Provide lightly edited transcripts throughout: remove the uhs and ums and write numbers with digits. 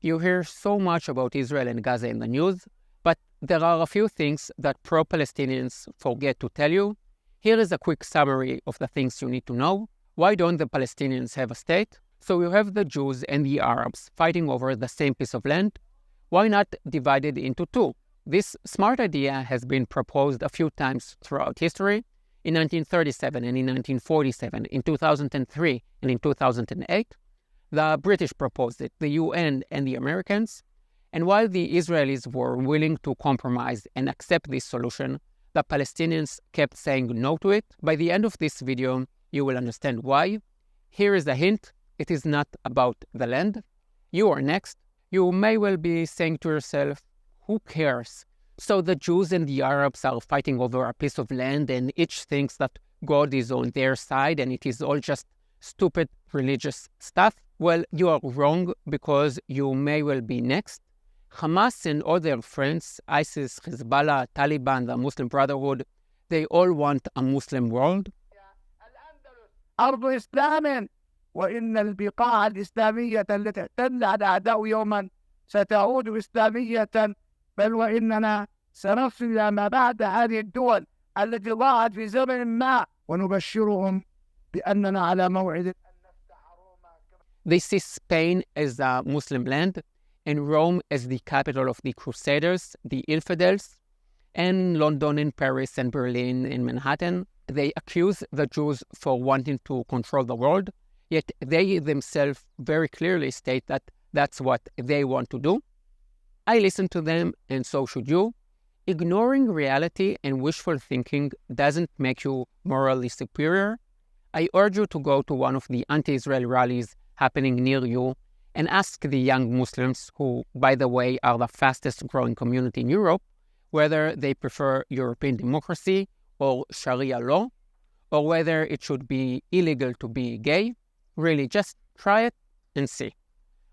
You hear so much about Israel and Gaza in the news, but there are a few things that pro-Palestinians forget to tell you. Here is a quick summary of the things you need to know. Why don't the Palestinians have a state? So you have the Jews and the Arabs fighting over the same piece of land. Why not divide it into two? This smart idea has been proposed a few times throughout history. In 1937 and in 1947, in 2003 and in 2008. The British proposed it, the UN and the Americans. And while the Israelis were willing to compromise and accept this solution, the Palestinians kept saying no to it. By the end of this video, you will understand why. Here is a hint. It is not about the land. You are next. You may well be saying to yourself, who cares? So the Jews and the Arabs are fighting over a piece of land and each thinks that God is on their side and it is all just stupid religious stuff? Well, you are wrong because you may well be next. Hamas and all their friends, ISIS, Hezbollah, Taliban, the Muslim Brotherhood, they all want a Muslim world. أرض إسلام وإن البقاع الإسلامية التي اعتدنا على أعداء يوما ستعود إسلامية بل وإننا سنصل إلى ما بعد هذه الدول التي ضاعت في زمن ما ونبشرهم بأننا على موعد. They see Spain as a Muslim land and Rome as the capital of the Crusaders, the infidels, and London and Paris and Berlin and Manhattan. They accuse the Jews for wanting to control the world, yet they themselves very clearly state that that's what they want to do. I listen to them, and so should you. Ignoring reality and wishful thinking doesn't make you morally superior. I urge you to go to one of the anti-Israel rallies happening near you and ask the young Muslims, who, by the way, are the fastest growing community in Europe, whether they prefer European democracy or Sharia law, or whether it should be illegal to be gay. Really, just try it and see.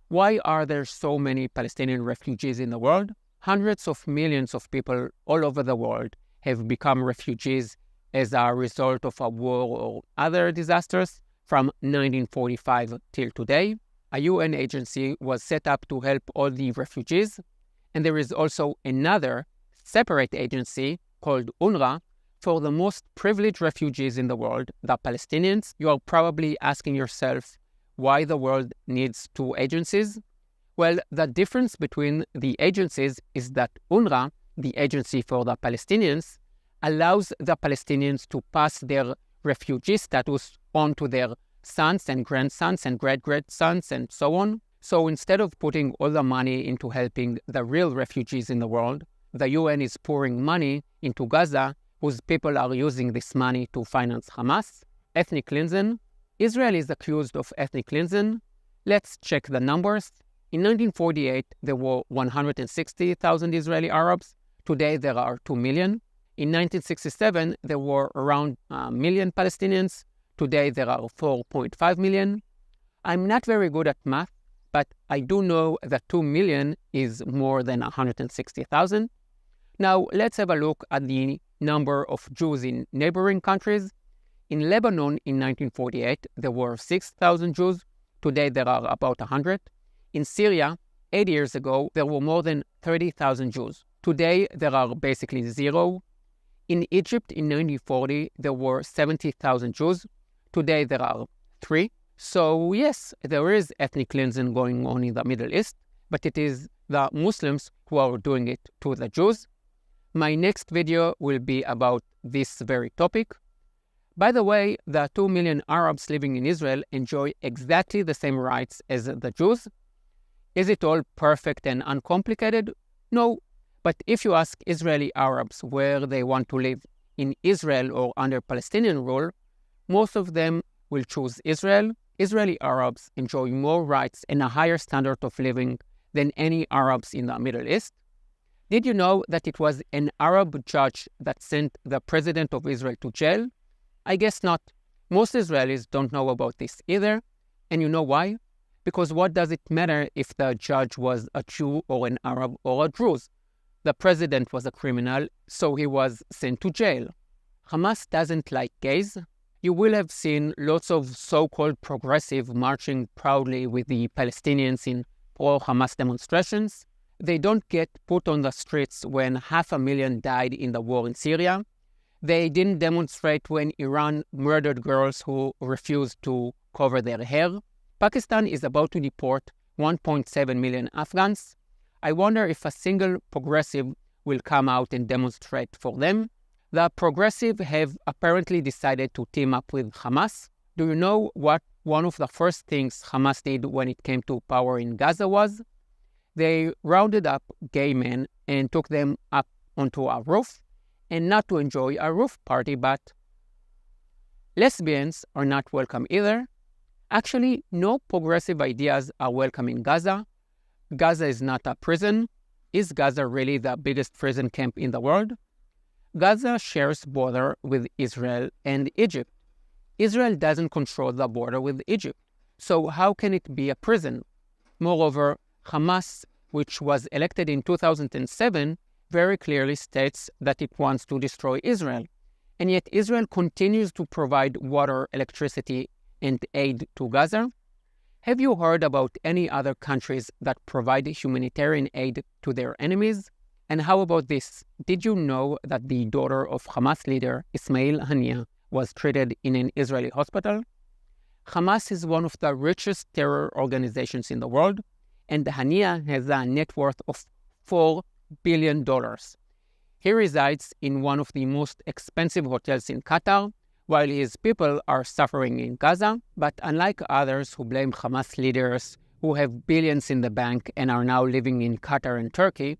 Why are there so many Palestinian refugees in the world? Hundreds of millions of people all over the world have become refugees as a result of a war or other disasters from 1945 till today. A UN agency was set up to help all the refugees, and there is also another separate agency called UNRWA for the most privileged refugees in the world, the Palestinians. You are probably asking yourself why the world needs two agencies. Well, the difference between the agencies is that UNRWA, the agency for the Palestinians, allows the Palestinians to pass their refugee status on to their sons and grandsons and great-grandsons and so on. So instead of putting all the money into helping the real refugees in the world, the UN is pouring money into Gaza, whose people are using this money to finance Hamas. Ethnic cleansing. Israel is accused of ethnic cleansing. Let's check the numbers. In 1948, there were 160,000 Israeli Arabs. Today, there are 2 million. In 1967, there were around a million Palestinians. Today, there are 4.5 million. I'm not very good at math, but I do know that 2 million is more than 160,000. Now, let's have a look at the number of Jews in neighboring countries. In Lebanon, in 1948, there were 6,000 Jews. Today, there are about 100. In Syria, 8 years ago, there were more than 30,000 Jews. Today, there are basically zero. In Egypt, in 1940, there were 70,000 Jews. Today, there are 3. So yes, there is ethnic cleansing going on in the Middle East, but it is the Muslims who are doing it to the Jews. My next video will be about this very topic. By the way, the 2 million Arabs living in Israel enjoy exactly the same rights as the Jews. Is it all perfect and uncomplicated? No. But if you ask Israeli Arabs where they want to live, in Israel or under Palestinian rule, most of them will choose Israel. Israeli Arabs enjoy more rights and a higher standard of living than any Arabs in the Middle East. Did you know that it was an Arab judge that sent the president of Israel to jail? I guess not. Most Israelis don't know about this either. And you know why? Because what does it matter if the judge was a Jew or an Arab or a Druze? The president was a criminal, so he was sent to jail. Hamas doesn't like gays. You will have seen lots of so-called progressive marching proudly with the Palestinians in pro-Hamas demonstrations. They don't get put on the streets when 500,000 died in the war in Syria. They didn't demonstrate when Iran murdered girls who refused to cover their hair. Pakistan is about to deport 1.7 million Afghans. I wonder if a single progressive will come out and demonstrate for them. The progressive have apparently decided to team up with Hamas. Do you know what one of the first things Hamas did when it came to power in Gaza was? They rounded up gay men and took them up onto a roof, and not to enjoy a roof party, but lesbians are not welcome either. Actually, no progressive ideas are welcome in Gaza. Gaza is not a prison. Is Gaza really the biggest prison camp in the world? Gaza shares border with Israel and Egypt. Israel doesn't control the border with Egypt, so how can it be a prison? Moreover, Hamas, which was elected in 2007, very clearly states that it wants to destroy Israel. And yet Israel continues to provide water, electricity, and aid to Gaza. Have you heard about any other countries that provide humanitarian aid to their enemies? And how about this? Did you know that the daughter of Hamas leader Ismail Haniyeh was treated in an Israeli hospital? Hamas is one of the richest terror organizations in the world, and Haniyeh has a net worth of $4 billion. He resides in one of the most expensive hotels in Qatar, while his people are suffering in Gaza. But unlike others who blame Hamas leaders who have billions in the bank and are now living in Qatar and Turkey,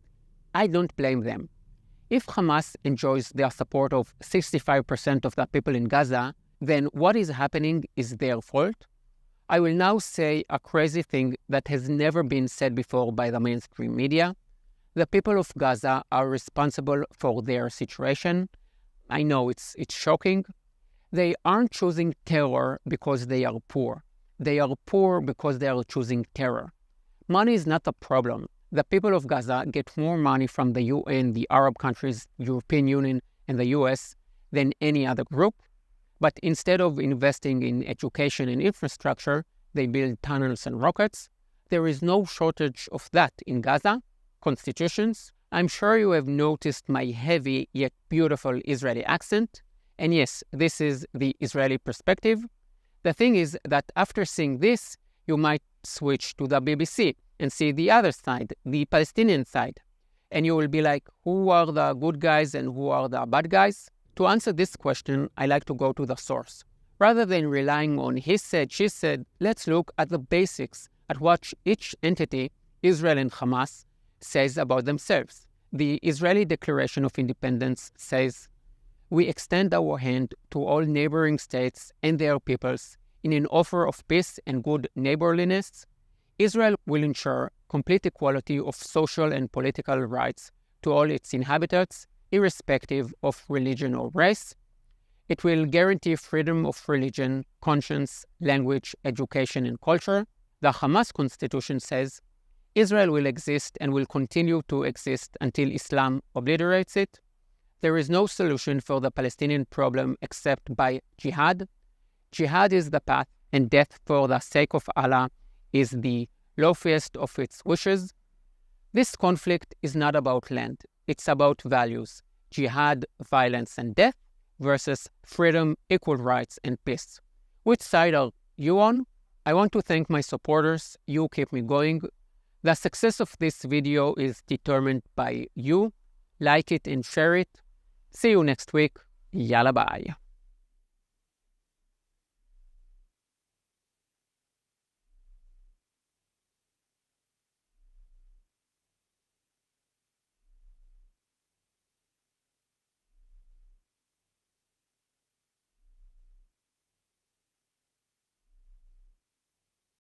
I don't blame them. If Hamas enjoys the support of 65% of the people in Gaza, then what is happening is their fault. I will now say a crazy thing that has never been said before by the mainstream media. The people of Gaza are responsible for their situation. I know it's shocking. They aren't choosing terror because they are poor. They are poor because they are choosing terror. Money is not the problem. The people of Gaza get more money from the UN, the Arab countries, European Union, and the US than any other group. But instead of investing in education and infrastructure, they build tunnels and rockets. There is no shortage of that in Gaza. Constitutions. I'm sure you have noticed my heavy yet beautiful Israeli accent. And yes, this is the Israeli perspective. The thing is that after seeing this, you might switch to the BBC and see the other side, the Palestinian side. And you will be like, who are the good guys and who are the bad guys? To answer this question, I like to go to the source. Rather than relying on he said, she said, let's look at the basics, at what each entity, Israel and Hamas, says about themselves. The Israeli Declaration of Independence says, we extend our hand to all neighboring states and their peoples in an offer of peace and good neighborliness. Israel will ensure complete equality of social and political rights to all its inhabitants, irrespective of religion or race. It will guarantee freedom of religion, conscience, language, education, and culture. The Hamas constitution says, Israel will exist and will continue to exist until Islam obliterates it. There is no solution for the Palestinian problem except by jihad. Jihad is the path, and death for the sake of Allah is the lawfulest of its wishes. This conflict is not about land. It's about values. Jihad, violence, and death versus freedom, equal rights, and peace. Which side are you on? I want to thank my supporters. You keep me going. The success of this video is determined by you. Like it and share it. See you next week. Yalla bye.